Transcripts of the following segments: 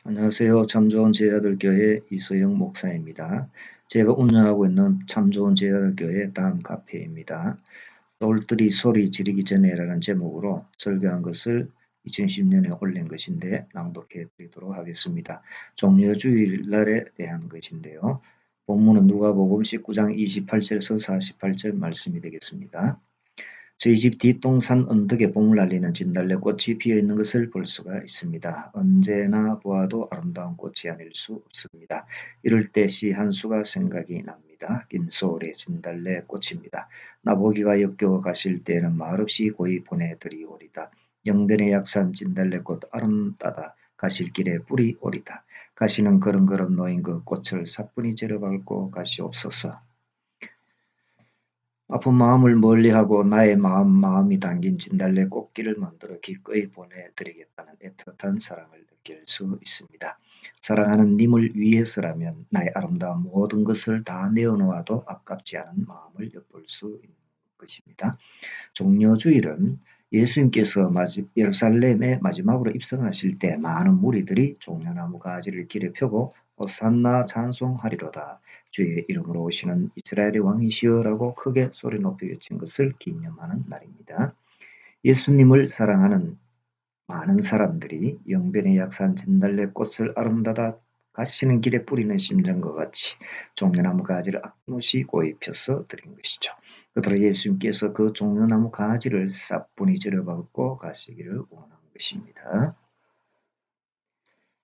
안녕하세요. 참 좋은 제자들 교회 이서영 목사입니다. 제가 운영하고 있는 참 좋은 제자들 교회 다음 카페입니다. 돌들이 소리 지르기 전에라는 제목으로 설교한 것을 2010년에 올린 것인데 낭독해 드리도록 하겠습니다. 종려주일날에 대한 것인데요. 본문은 누가복음 19장 28절에서 48절 말씀이 되겠습니다. 저희 집 뒷동산 언덕에 봄을 알리는 진달래꽃이 피어있는 것을 볼 수가 있습니다. 언제나 보아도 아름다운 꽃이 아닐 수 없습니다. 이럴 때 시 한 수가 생각이 납니다. 김소월의 진달래꽃입니다. 나보기가 역겨워 가실 때에는 말없이 고이 보내드리오리다. 영변의 약산 진달래꽃 아름다다. 가실 길에 뿌리 오리다. 가시는 걸음걸음 놓인 그 꽃을 사뿐히 재려밟고 가시옵소서. 아픈 마음을 멀리하고 나의 마음이 담긴 진달래 꽃길을 만들어 기꺼이 보내드리겠다는 애틋한 사랑을 느낄 수 있습니다. 사랑하는 님을 위해서라면 나의 아름다운 모든 것을 다 내어놓아도 아깝지 않은 마음을 엿볼 수 있는 것입니다. 종려주일은 예수님께서 예루살렘에 마지막으로 입성하실 때 많은 무리들이 종려나무 가지를 길에 펴고 호산나 찬송하리로다. 주의 이름으로 오시는 이스라엘의 왕이시여 라고 크게 소리 높여 외친 것을 기념하는 날입니다. 예수님을 사랑하는 많은 사람들이 영변의 약산 진달래꽃을 아름다다 가시는 길에 뿌리는 심정과 같이 종려나무 가지를 아낌없이 고이 펴서 드린 것이죠. 그들은 예수님께서 그 종려나무 가지를 사뿐히 들여밟고 가시기를 원한 것입니다.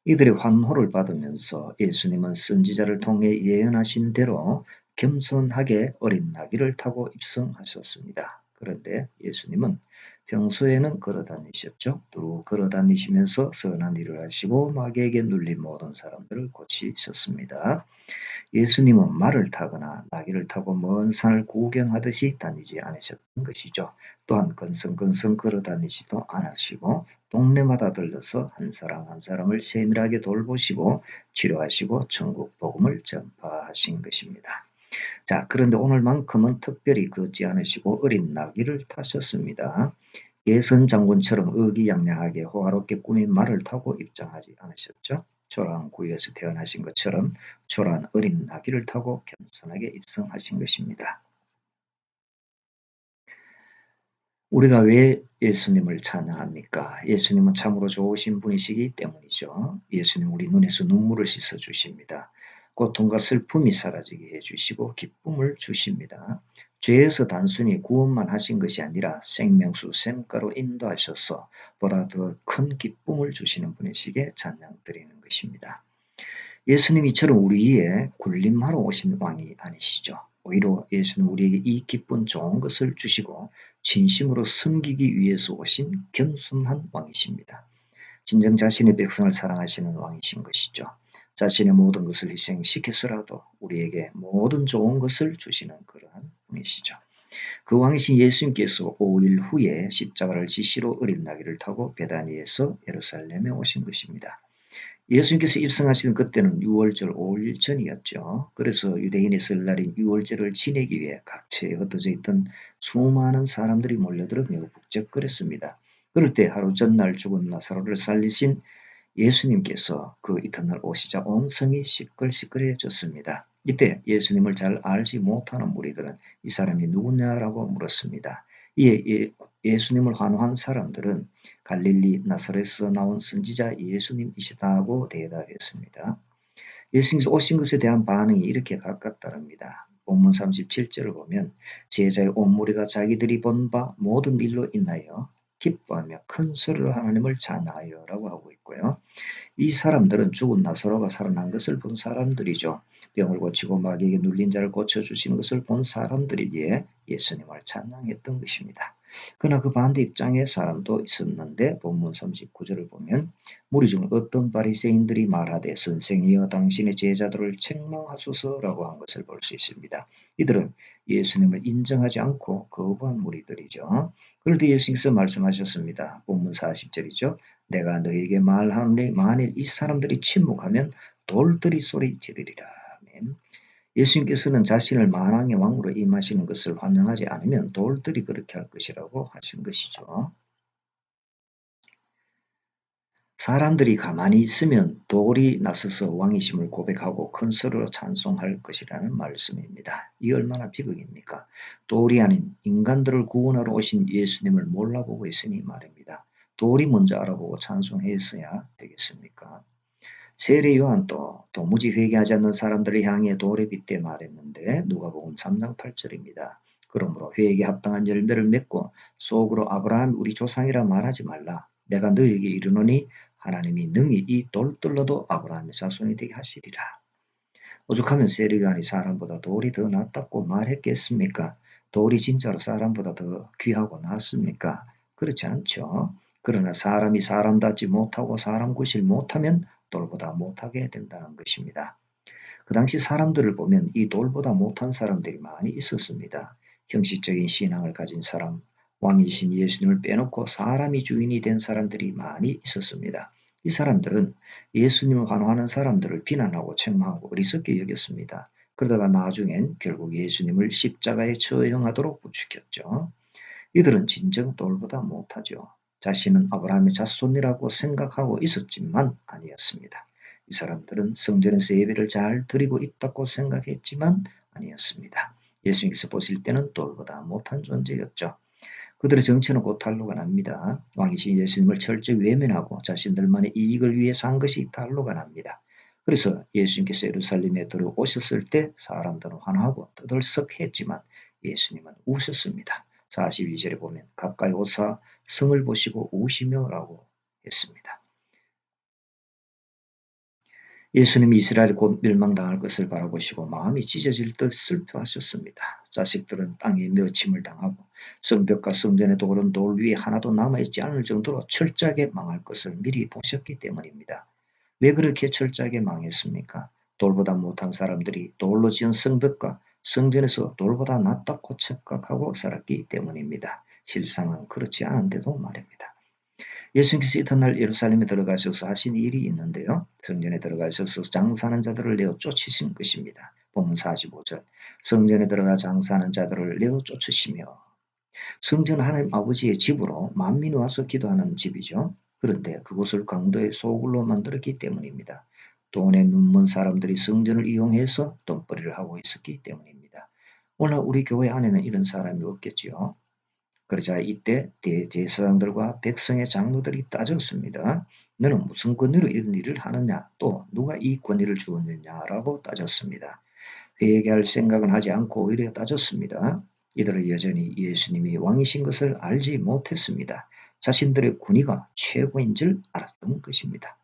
이들의 환호를 받으면서 예수님은 선지자를 통해 예언하신 대로 겸손하게 어린 나귀를 타고 입성하셨습니다. 그런데 예수님은 평소에는 걸어다니셨죠. 또 걸어다니시면서 선한 일을 하시고 마귀에게 눌린 모든 사람들을 고치셨습니다. 예수님은 말을 타거나 나귀를 타고 먼 산을 구경하듯이 다니지 않으셨던 것이죠. 또한 건성건성 걸어다니지도 않으시고 동네마다 들러서 한 사람 한 사람을 세밀하게 돌보시고 치료하시고 천국 복음을 전파하신 것입니다. 자, 그런데 오늘만큼은 특별히 걷지 않으시고 어린 나귀를 타셨습니다. 예선 장군처럼 의기양양하게 호화롭게 꾸민 말을 타고 입장하지 않으셨죠. 초라한 구유에서 태어나신 것처럼 초라한 어린 나귀를 타고 겸손하게 입성하신 것입니다. 우리가 왜 예수님을 찬양합니까? 예수님은 참으로 좋으신 분이시기 때문이죠. 예수님 우리 눈에서 눈물을 씻어 주십니다. 고통과 슬픔이 사라지게 해주시고 기쁨을 주십니다. 죄에서 단순히 구원만 하신 것이 아니라 생명수 샘가로 인도하셔서 보다 더 큰 기쁨을 주시는 분이시기에 찬양드리는 것입니다. 예수님이 이처럼 우리의 군림하러 오신 왕이 아니시죠. 오히려 예수는 우리에게 이 기쁜 좋은 것을 주시고 진심으로 섬기기 위해서 오신 겸손한 왕이십니다. 진정 자신의 백성을 사랑하시는 왕이신 것이죠. 자신의 모든 것을 희생시켜서라도 우리에게 모든 좋은 것을 주시는 그러한 분이시죠. 그 왕이신 예수님께서 5일 후에 십자가를 지시로 어린 나귀를 타고 베다니에서 예루살렘에 오신 것입니다. 예수님께서 입성하신 그때는 6월절 5일 전이었죠. 그래서 유대인의 설날인 6월절을 지내기 위해 각처에 흩어져 있던 수많은 사람들이 몰려들어 매우 북적거렸습니다. 그럴 때 하루 전날 죽은 나사로를 살리신 예수님께서 그 이튿날 오시자 온 성이 시끌시끌해졌습니다. 이때 예수님을 잘 알지 못하는 무리들은 이 사람이 누구냐라고 물었습니다. 이에 예수님을 환호한 사람들은 갈릴리 나사렛에서 나온 선지자 예수님이시다고 대답했습니다. 예수님께서 오신 것에 대한 반응이 이렇게 각각 다릅니다. 본문 37절을 보면 제자의 온 무리가 자기들이 본 바 모든 일로 인하여 기뻐하며 큰 소리로 하나님을 찬양하여 라고 하고 있고요. 이 사람들은 죽은 나사로가 살아난 것을 본 사람들이죠. 병을 고치고 마귀에게 눌린 자를 고쳐주시는 것을 본 사람들이기에 예수님을 찬양했던 것입니다. 그러나 그 반대 입장의 사람도 있었는데 본문 39절을 보면 무리 중 어떤 바리새인들이 말하되 선생이여 당신의 제자들을 책망하소서라고 한 것을 볼 수 있습니다. 이들은 예수님을 인정하지 않고 거부한 무리들이죠. 그럴 때 예수님께서 말씀하셨습니다. 본문 40절이죠. 내가 너에게 말하노니 만일 이 사람들이 침묵하면 돌들이 소리 지르리라. 아멘. 예수님께서는 자신을 만왕의 왕으로 임하시는 것을 환영하지 않으면 돌들이 그렇게 할 것이라고 하신 것이죠. 사람들이 가만히 있으면 돌이 나서서 왕이심을 고백하고 큰 소리로 찬송할 것이라는 말씀입니다. 이 얼마나 비극입니까? 돌이 아닌 인간들을 구원하러 오신 예수님을 몰라보고 있으니 말입니다. 돌이 먼저 알아보고 찬송했어야 되겠습니까? 세례 요한도 도무지 회개하지 않는 사람들을 향해 돌에 빗대 말했는데 누가복음 3장 8절입니다. 그러므로 회개에 합당한 열매를 맺고 속으로 아브라함이 우리 조상이라 말하지 말라. 내가 너에게 이르노니 하나님이 능히 이 돌들로도 아브라함의 자손이 되게 하시리라. 오죽하면 세례 요한이 사람보다 돌이 더 낫다고 말했겠습니까? 돌이 진짜로 사람보다 더 귀하고 낫습니까? 그렇지 않죠. 그러나 사람이 사람답지 못하고 사람 구실 못하면 돌보다 못하게 된다는 것입니다. 그 당시 사람들을 보면 이 돌보다 못한 사람들이 많이 있었습니다. 형식적인 신앙을 가진 사람, 왕이신 예수님을 빼놓고 사람이 주인이 된 사람들이 많이 있었습니다. 이 사람들은 예수님을 환호하는 사람들을 비난하고 책망하고 어리석게 여겼습니다. 그러다가 나중엔 결국 예수님을 십자가에 처형하도록 부추겼죠. 이들은 진정 돌보다 못하죠. 자신은 아브라함의 자손이라고 생각하고 있었지만 아니었습니다. 이 사람들은 성전에서 예배를 잘 드리고 있다고 생각했지만 아니었습니다. 예수님께서 보실 때는 돌보다 못한 존재였죠. 그들의 정체는 곧 탄로가 납니다. 왕이신 예수님을 철저히 외면하고 자신들만의 이익을 위해 산 것이 탄로가 납니다. 그래서 예수님께서 예루살렘에 들어오셨을 때 사람들은 환호하고 떠들썩했지만 예수님은 우셨습니다. 42절에 보면 가까이 오사 성을 보시고 우시며라고 했습니다. 예수님이 이스라엘이 곧 멸망당할 것을 바라보시고 마음이 찢어질 듯 슬퍼하셨습니다. 자식들은 땅에 멸침을 당하고 성벽과 성전에 오른 돌 위에 하나도 남아있지 않을 정도로 철저하게 망할 것을 미리 보셨기 때문입니다. 왜 그렇게 철저하게 망했습니까? 돌보다 못한 사람들이 돌로 지은 성벽과 성전에서 돌보다 낫다고 착각하고 살았기 때문입니다. 실상은 그렇지 않은데도 말입니다. 예수님께서 이튿날 예루살렘에 들어가셔서 하신 일이 있는데요. 성전에 들어가셔서 장사하는 자들을 내어 쫓으신 것입니다. 본문 45절 성전에 들어가 장사하는 자들을 내어 쫓으시며 성전은 하나님 아버지의 집으로 만민이 와서 기도하는 집이죠. 그런데 그곳을 강도의 소굴로 만들었기 때문입니다. 돈에 눈먼 사람들이 성전을 이용해서 돈벌이를 하고 있었기 때문입니다. 오늘 우리 교회 안에는 이런 사람이 없겠지요. 그러자 이때 대제사장들과 백성의 장로들이 따졌습니다. 너는 무슨 권위로 이런 일을 하느냐? 또 누가 이 권위를 주었느냐라고 따졌습니다. 회개할 생각은 하지 않고 오히려 따졌습니다. 이들은 여전히 예수님이 왕이신 것을 알지 못했습니다. 자신들의 권위가 최고인 줄 알았던 것입니다.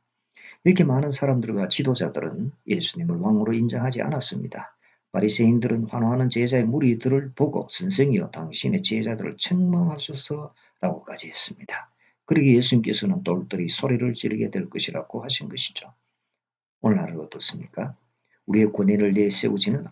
이렇게 많은 사람들과 지도자들은 예수님을 왕으로 인정하지 않았습니다. 바리새인들은 환호하는 제자의 무리들을 보고 선생이여 당신의 제자들을 책망하소서라고까지 했습니다. 그러기에 예수님께서는 돌들이 소리를 지르게 될 것이라고 하신 것이죠. 오늘날은 어떻습니까? 우리의 권위를 내세우지는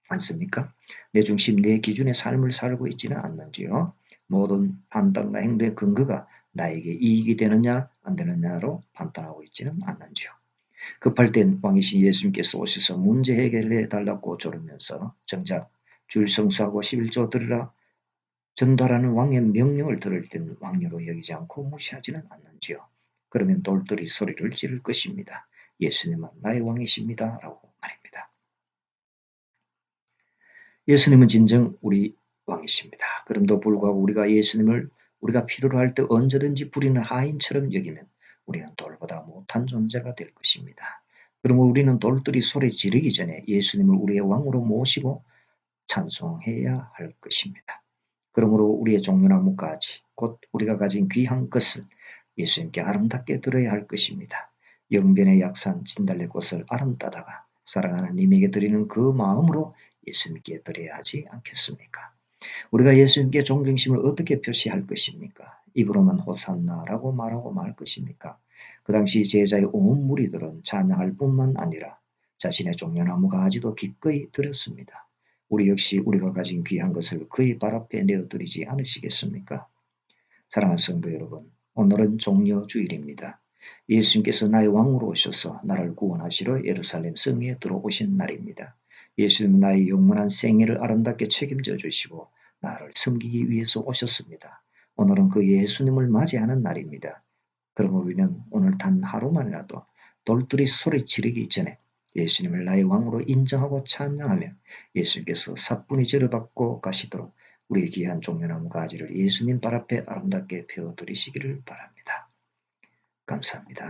않습니까? 내 중심, 내 기준의 삶을 살고 있지는 않는지요? 모든 판단과 행동의 근거가 나에게 이익이 되느냐 안 되느냐로 판단하고 있지는 않는지요? 급할 땐 왕이신 예수님께서 오셔서 문제 해결을 해달라고 조르면서 정작 줄 성수하고 11조 드리라 전달하는 왕의 명령을 들을 땐 왕료로 여기지 않고 무시하지는 않는지요. 그러면 돌들이 소리를 지를 것입니다. 예수님은 나의 왕이십니다. 라고 말입니다. 예수님은 진정 우리 왕이십니다. 그럼도 불구하고 우리가 예수님을 우리가 필요로 할 때 언제든지 부리는 하인처럼 여기면 우리는 돌보다 못한 존재가 될 것입니다. 그러므로 우리는 돌들이 소리 지르기 전에 예수님을 우리의 왕으로 모시고 찬송해야 할 것입니다. 그러므로 우리의 종려나무까지 곧 우리가 가진 귀한 것을 예수님께 아름답게 드려야 할 것입니다. 영변의 약산 진달래꽃을 아름다다가 사랑하는 님에게 드리는 그 마음으로 예수님께 드려야 하지 않겠습니까? 우리가 예수님께 존경심을 어떻게 표시할 것입니까? 입으로만 호산나라고 말하고 말 것입니까? 그 당시 제자의 온 무리들은 찬양할 뿐만 아니라 자신의 종려나무 가지도 기꺼이 드렸습니다. 우리 역시 우리가 가진 귀한 것을 그의 발 앞에 내어드리지 않으시겠습니까? 사랑하는 성도 여러분, 오늘은 종려주일입니다. 예수님께서 나의 왕으로 오셔서 나를 구원하시러 예루살렘 성에 들어오신 날입니다. 예수님은 나의 영원한 생애를 아름답게 책임져 주시고 나를 섬기기 위해서 오셨습니다. 오늘은 그 예수님을 맞이하는 날입니다. 그러므로 우리는 오늘 단 하루만이라도 돌들이 소리 지르기 전에 예수님을 나의 왕으로 인정하고 찬양하며 예수님께서 사뿐히 죄를 받고 가시도록 우리의 귀한 종려나무 가지를 예수님 발 앞에 아름답게 베어드리시기를 바랍니다. 감사합니다.